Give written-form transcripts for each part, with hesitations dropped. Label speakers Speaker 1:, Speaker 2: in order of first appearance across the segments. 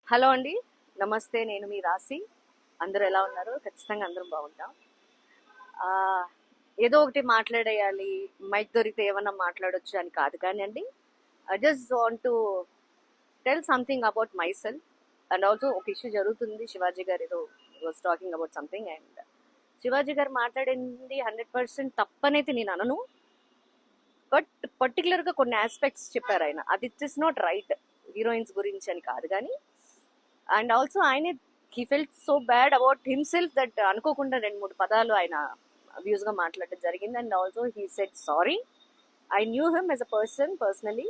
Speaker 1: Hello అండి, నమస్తే. నేను మీ రాశి. అందరూ ఎలా ఉన్నారు? ఖచ్చితంగా అందరం బాగుంటాం. ఆ, ఏదో ఒకటి మాట్లాడేయాలి, మైక్ దొరికితే ఏమన్నా మాట్లాడొచ్చు అని కాదు కానీ అండి, I just want to tell something about my self. And also ఒక ఇష్యూ జరుగుతుంది. శివాజీ గారు ఏదో was talking about something, and Shivaji గారు మాట్లాడింది 100% తప్పనైతే నేను అనను. బట్ పర్టికులర్గా కొన్ని ఆస్పెక్ట్స్ చెప్పారు ఆయన, అది it is not right. Heroines గురించి అని కాదు కానీ, అండ్ ఆల్సో ఆయన he felt so bad about himself that అనుకోకుండా 2-3 పదాలు ఆయన అబ్యూస్ గా మాట్లాడడం జరిగింది. And also he said sorry. I knew him as a person personally.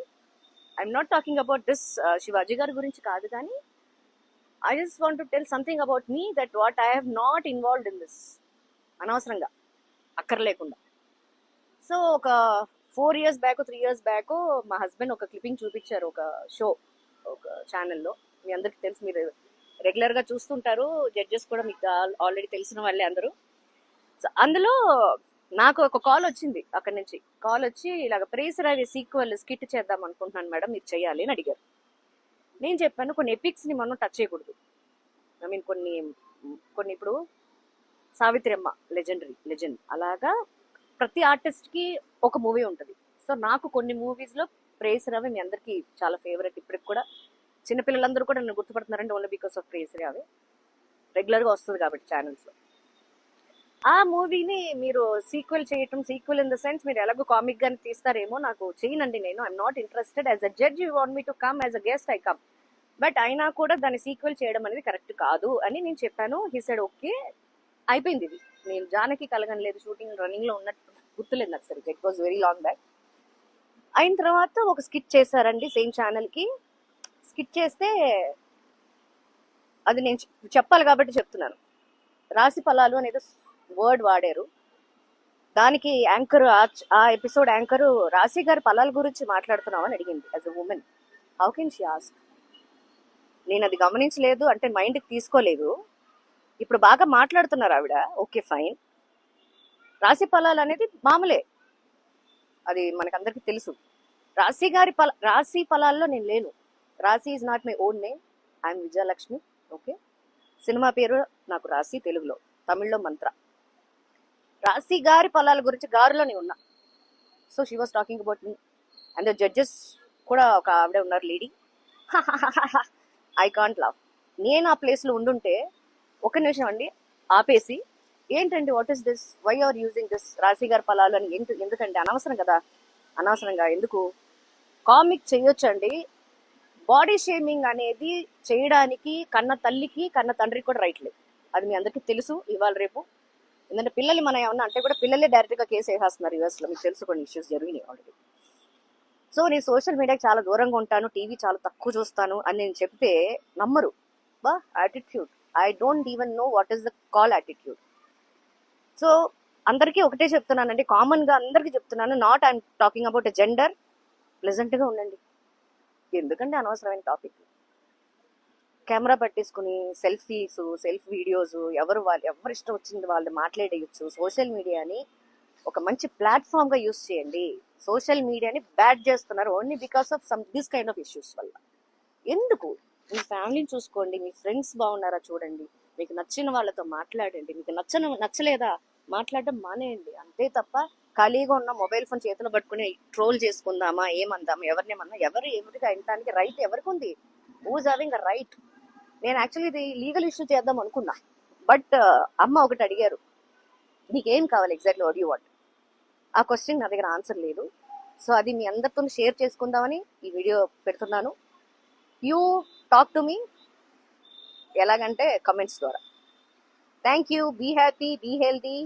Speaker 1: I'm not talking about this Shivaji గారి గురించి కాదు కానీ, I just want to tell something about me that what I have not involved in this. అనవసరంగా, అక్కర్లేకుండా. So ఒక 4 years back 3 years back మా husband ఒక clipping చూపించారు, ఒక షో, ఒక ఛానల్లో. మీ అందరికి తెలుసు, మీరు రెగ్యులర్ గా చూస్తుంటారు. జడ్జెస్ కూడా మీకు ఆల్రెడీ తెలిసిన వాళ్ళే అందరూ. సో అందులో నాకు ఒక కాల్ వచ్చింది. అక్కడి నుంచి కాల్ వచ్చి, ఇలాగ ప్రేసరావి సీక్వెల్ స్కిట్ చేద్దాం అనుకుంటున్నాను మేడం, మీరు చేయాలి అని అడిగారు. నేను చెప్పాను, కొన్ని ఎపిక్స్ ని మనం టచ్ చేయకూడదు. ఐ మీన్ కొన్ని ఇప్పుడు సావిత్రమ్మ లెజెండ్ అలాగా ప్రతి ఆర్టిస్ట్ కి ఒక మూవీ ఉంటుంది. సో నాకు కొన్ని మూవీస్ లో ప్రేస్ రవి మీ అందరికి చాలా ఫేవరెట్. ఇప్పటికి కూడా చిన్నపిల్లలందరూ కూడా నన్ను గుర్తుపడుతున్నారంటే only because of praise Ravi. Regular గా వస్తుంది కాబట్టి ఛానల్స్ లో. ఆ మూవీని మీరు సీక్వెల్ చేయటం, సీక్వెల్ ఇన్ ద సెన్స్ మీరు ఎలాగో కామిక్ గాని తీస్తారేమో, నాకు చేయనండి. నేను I'm not interested. As a judge you want me to come, as a guest I come. But అయినా కూడా దాన్ని సీక్వెల్ చేయడం అనేది కరెక్ట్ కాదు అని నేను చెప్పాను. He said okay. అయిపోయింది. ఇది నేను జానకి కలగనలేదు, షూటింగ్ రన్నింగ్ లో ఉన్నట్టు గుర్తులేదు నాకు సరిగ్గా. It was very long back. అయిన తర్వాత ఒక స్కిట్ చేశారండి సేమ్ ఛానల్ కి. స్కిట్ చేస్తే అది నేను చెప్పాలి కాబట్టి చెప్తున్నాను. రాశి ఫలాలు అనేది వర్డ్ వాడారు. దానికి యాంకర్, ఆ ఎపిసోడ్ యాంకర్, రాశి గారి ఫలాల గురించి మాట్లాడుతున్నావు అని అడిగింది. As a women how can she ask? నేను అది గమనించలేదు అంటే మైండ్కి తీసుకోలేదు. ఇప్పుడు బాగా మాట్లాడుతున్నారు ఆవిడ, ఓకే ఫైన్. రాశి ఫలాలు అనేది మామూలే, అది మనకందరికి తెలుసు. రాశి ఫలాల్లో నేను లేను. రాశి is not my own name. I'm Vijayalakshmi. Okay, cinema పేరు నాకు రాశి, తెలుగులో, తమిళ్లో మంత్ర. రాశి గారి ఫలాల గురించి గారులోనే ఉన్నా. So she was talking about me. And judges కూడా ఒక ఆవిడ ఉన్నారు, లేడీ. I can't laugh. నేను ఆ ప్లేస్ లో ఉండుంటే, ఒక నిమిషం అండి ఆపేసి, ఏంటండి what is this, why are using this రాశి గారి ఫలాలు అని ఎందుకండి? అనవసరం కదా. అనవసరంగా ఎందుకు? కామిక్ చేయొచ్చండి. బాడీ షేమింగ్ అనేది చేయడానికి కన్న తల్లికి కన్న తండ్రికి కూడా రైట్ లేదు. అది మీ అందరికీ తెలుసు. ఇవాళ రేపు ఎందుకంటే పిల్లలు మన ఏమన్నా అంటే కూడా పిల్లలే డైరెక్ట్ గా కేసు వేసేస్తున్నారు యూఎస్ లో. మీకు తెలుసు, కొన్ని ఇష్యూస్ జరిగినాయి ఆల్రెడీ. సో నేను సోషల్ మీడియాకి చాలా దూరంగా ఉంటాను, టీవీ చాలా తక్కువ చూస్తాను అని నేను చెప్తే నమ్మరు. బా attitude, I don't even know what is the call attitude. So అందరికీ ఒకటే చెప్తున్నానండి, కామన్ గా అందరికీ చెప్తున్నాను, not I'm talking about a gender. Pleasant గా ఉండండి. ఎందుకంటే అనవసరమైన టాపిక్ కెమెరా పట్టేసుకుని సెల్ఫ్ వీడియోస్ ఎవరు ఇష్టం వచ్చింది వాళ్ళు మాట్లాడేయచ్చు. సోషల్ మీడియాని ఒక మంచి ప్లాట్ఫామ్ గా యూస్ చేయండి. సోషల్ మీడియాని బ్యాడ్ చేస్తున్నారు only because of this kind of issues వల్ల. ఎందుకు? మీ ఫ్యామిలీని చూసుకోండి, మీ ఫ్రెండ్స్ బాగున్నారా చూడండి, మీకు నచ్చిన వాళ్ళతో మాట్లాడండి. మీకు నచ్చలేదా మాట్లాడడం మానేయండి. అంతే తప్ప ఖాళీగా ఉన్న మొబైల్ ఫోన్ చేతిలో పట్టుకుని ట్రోల్ చేసుకుందామా, ఏమందామా, ఎవరినేమన్నా, ఎవరికి అనటానికి రైట్ ఎవరికి ఉంది? Who's having a right? నేను యాక్చువల్లీ ఇది లీగల్ ఇష్యూ చేద్దాం అనుకున్నా. బట్ అమ్మ ఒకటి అడిగారు, నీకేం కావాలి ఎగ్జాక్ట్లీ, వాట్ యు వాంట్? ఆ క్వశ్చన్ నా దగ్గర ఆన్సర్ లేదు. సో అది మీ అందరితో షేర్ చేసుకుందామని ఈ వీడియో పెడుతున్నాను. యూ టాక్ టు మీ, ఎలాగంటే కమెంట్స్ ద్వారా. Thank you. Be happy, be healthy.